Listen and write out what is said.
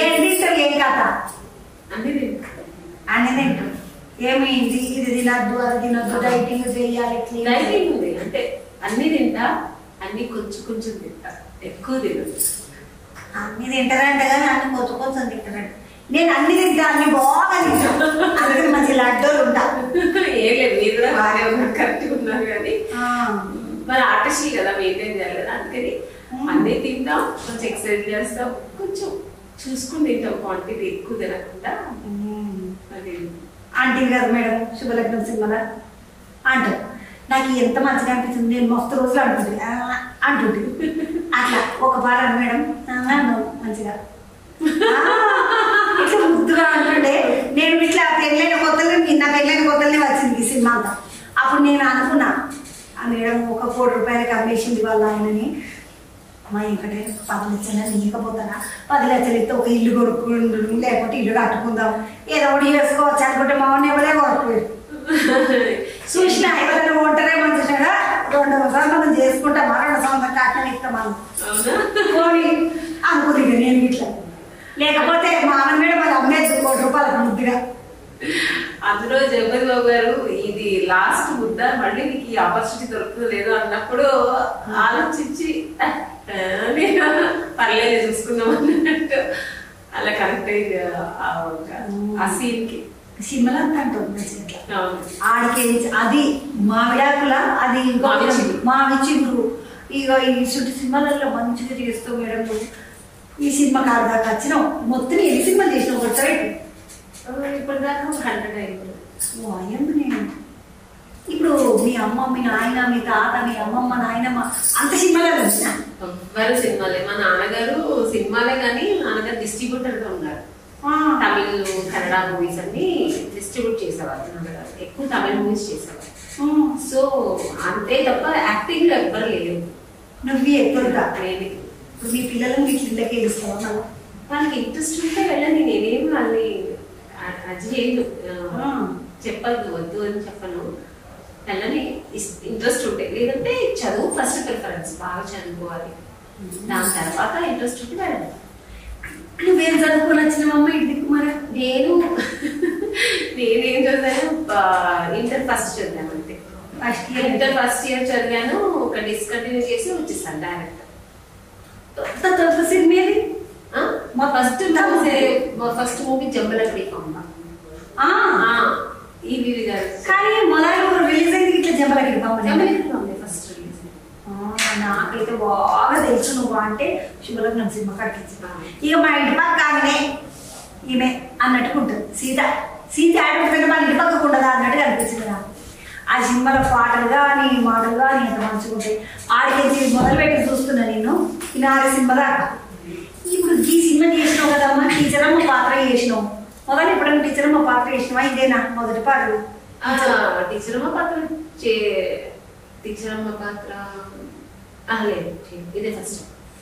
ఏం తింటారు ఏం కథ అన్ని తింటా. అన్నీ తింటారు. ఏమైంది ఇది తినద్దు అది తినద్దు డైటింగ్ చేయాలి డైటింగ్ ఉంది అంటే అన్ని తింటా, అన్ని కొంచెం కొంచెం తింటా, ఎక్కువ తినదు. అన్ని తింటారంట కానీ అన్ని కొంచెం కొంచెం తింటారంట. నేను అన్ని తింటా, అన్ని బాగా తింటాను, అందుకే మంచి లడ్డూలు ఉంటా. ఏం లేదు, మీరు కూడా బాగానే ఉన్నారు, కరెక్ట్గా ఉన్నారు. కానీ మరి ఆర్టిస్టులు కదా, మెయింటైన్ చేయాలి కదా, అందుకని అన్నీ తింటాం, కొంచెం ఎక్సర్సైజ్ చేస్తాం, కొంచెం చూసుకుని తింటాం, క్వాంటిటీ ఎక్కువ తినకుండా. అది ఆంటీ గారు మేడం శుభలగ్నం సినిమాలో అంటారు, నాకు ఎంత మంచిగా అనిపిస్తుంది, నేను మస్తు రోజులు అంటుంది అట్లా ఒక పాట మేడం మంచిగా ఇట్లా ముద్దుగా అంటుండే. నేను ఇట్లా పెళ్ళైన కొత్తలు నా పెళ్ళైన కొత్తలనే వచ్చింది ఈ సినిమా అంతా. అప్పుడు నేను అనుకున్నా ఆ మేడం ఒక 1 కోటి రూపాయలకి అమ్మేసింది వాళ్ళ ఆయనని, మా ఇంకటే 10 లక్షలు ఇవ్వకపోతారా, 10 లక్షలు ఇస్తే ఒక ఇల్లు కొనుక్కుండు లేకపోతే ఇల్లు కట్టుకుందాం ఏదో ఒకటి చేసుకోవచ్చు అనుకుంటే మా వాడిని ఎవరే కొనుక్కోరు. చూసిన ఎవరైనా కొంటారే మంచిగా 2 సంవత్సరాలు చేసుకుంటా, 2 సంవత్సరాలు కట్నం ఇస్తామని పోనీ అనుకుంది నేను ఇట్లా. లేకపోతే మా అన్న మేడం అది అమ్మేది 1 కోటి రూపాయలకు ముద్దుగా. అందులో జగపతి బాబు గారు ఇది లాస్ట్ ముద్ద, మళ్ళీ నీకు ఈ ఆపర్చునిటీ దొరుకుతుందో లేదో అన్నప్పుడు ఆలోచించి పర్లేదు చూసుకుందాం అన్నట్టు అలా కరెక్ట్ అయింది ఆ సీన్ కి. సినిమాలో అంతా అంటుంది ఆడికి అది మామిడాకుల అది మావి చిగురు. ఇక ఈ చుట్టూ సినిమాలలో మంచిగా చేస్తావు మేడం. ఈ సినిమా కాదు దాకా వచ్చినావు, మొత్తం ఎన్ని సినిమాలు చేసినావు వచ్చాయి ఇప్పటిదాకా 100 అయిపోయింది. నేను ఇప్పుడు మీ అమ్మ మీ నాయన మీ తాత మీ అమ్మమ్మ నాయనమ్మ అంత సినిమాలే వచ్చిన వారు సినిమాలే. మా నాన్నగారు సినిమాలే కానీ నాన్నగారు డిస్ట్రిబ్యూటర్ గా ఉన్నారు. తమిళ్ కన్నడ మూవీస్ అన్ని డిస్ట్రిబ్యూట్ చేసేవారు నాన్నగారు, ఎక్కువ తమిళ మూవీస్ చేసేవారు. సో అంతే తప్ప యాక్టింగ్ ఎవ్వరు లేదు. నువ్వు ఎప్పుడు నేను ఇప్పుడు మీ పిల్లలు మీ ఇళ్ళకి వెళ్తావా మళ్ళీ? వాళ్ళకి ఇంట్రెస్ట్ ఉంటే వెళ్ళండి, నేనేం వాళ్ళని అది చేయను, చెప్పద్దు వద్దు అని చెప్పను. వెళ్ళని ఇంట్రెస్ట్ ఉంటే, లేదంటే చదువు ఫస్ట్ ప్రిఫరెన్స్, బాగా చదువుకోవాలి, దాని తర్వాత ఇంట్రెస్ట్ ఉంటే వెళ్ళండి. నువ్వేం చదువుకొని వచ్చినావమ్మ ఇంటికి? మరి నేనేం చదివాను, ఇంటర్ ఫస్ట్ చదివాను అంతే. ఇంటర్ ఫస్ట్ ఇయర్ చదివాను, ఒక డిస్కంటిన్యూ చేసి వచ్చేసాను డైరెక్ట్. సినిమా మా ఫస్ట్ మూవీ జంబలకడి కొండ, ఈవీవి గారు. కానీ మొదలు రిలీజ్ అయింది ఇట్లా జంబలకడి కొండ ఫస్ట్ రిలీజ్. నాకైతే బాగా తెలుసు నువ్వు అంటే శుభలగ్నం సినిమా కట్టించి. ఇక మా ఇంటి పక్క ఆమెనే ఈమె అన్నట్టుకుంటుంది, సీత ఆడుకుంటే మా ఇంటి పక్కకు ఉండదా అన్నట్టుగా అనిపించింది నాకు. ఆ సినిమాలో పాటలు కానీ మాటలు కానీ ఎంత మంచిగా ఉంటాయి. ఆడికి మొదలుపెట్టి చూస్తున్నా నేను ఈ 4 సినిమా దాకా. ఇప్పుడు ఈ సినిమా చేసినావు కదమ్మా, టీచర్ అమ్మ పాత్ర చేసినావు. మొదలు ఎప్పుడైనా టీచర్ అమ్మ పాత్ర చేసినావా? ఇదేనా మొదటి పాట? టీచర్ అమ్మ పాత్ర లేదు, ఇదే ఫస్ట్.